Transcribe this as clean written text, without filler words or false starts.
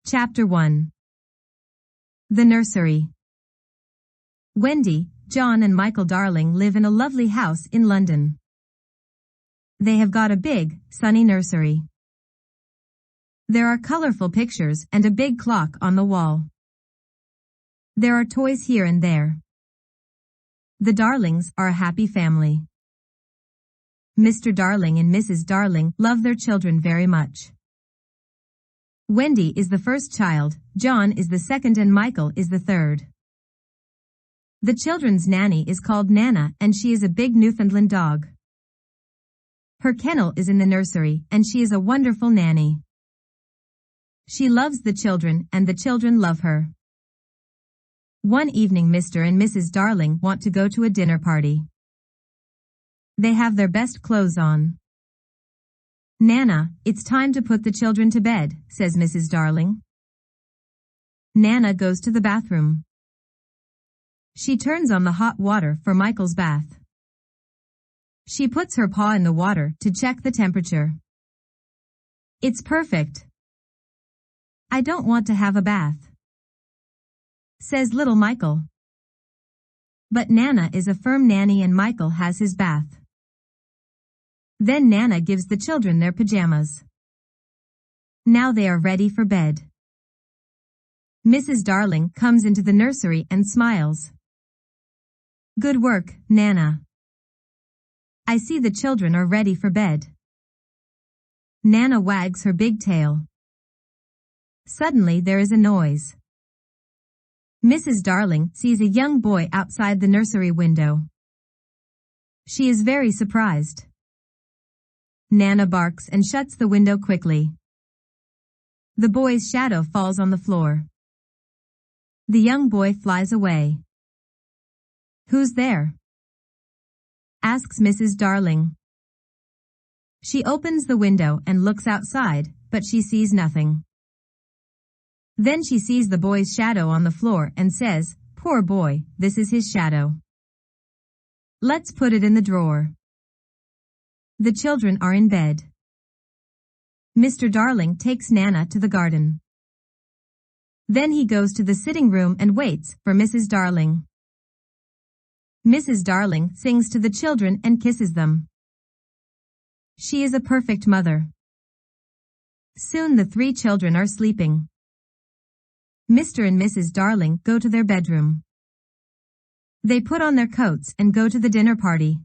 Chapter 1. The Nursery. Wendy, John and Michael Darling live in a lovely house in London. They have got a big, sunny nursery. There are colorful pictures and a big clock on the wall. There are toys here and there. The Darlings are a happy family. Mr. Darling and Mrs. Darling love their children very much. Wendy is the first child, John is the second and Michael is the third. The children's nanny is called Nana and she is a big Newfoundland dog. Her kennel is in the nursery and she is a wonderful nanny. She loves the children and the children love her. One evening Mr. and Mrs. Darling want to go to a dinner party. They have their best clothes on. Nana, it's time to put the children to bed, says Mrs. Darling. Nana goes to the bathroom. She turns on the hot water for Michael's bath. She puts her paw in the water to check the temperature. It's perfect. I don't want to have a bath, says little Michael. But Nana is a firm nanny and Michael has his bath. Then Nana gives the children their pajamas. Now they are ready for bed. Mrs. Darling comes into the nursery and smiles. Good work, Nana. I see the children are ready for bed. Nana wags her big tail. Suddenly there is a noise. Mrs. Darling sees a young boy outside the nursery window. She is very surprised. Nana barks and shuts the window quickly. The boy's shadow falls on the floor. The young boy flies away. Who's there? Asks Mrs. Darling. She opens the window and looks outside, but she sees nothing. Then she sees the boy's shadow on the floor and says, Poor boy, this is his shadow. Let's put it in the drawer. The children are in bed. Mr. Darling takes Nana to the garden. Then he goes to the sitting room and waits for Mrs. Darling. Mrs. Darling sings to the children and kisses them. She is a perfect mother. Soon the three children are sleeping. Mr. and Mrs. Darling go to their bedroom. They put on their coats and go to the dinner party.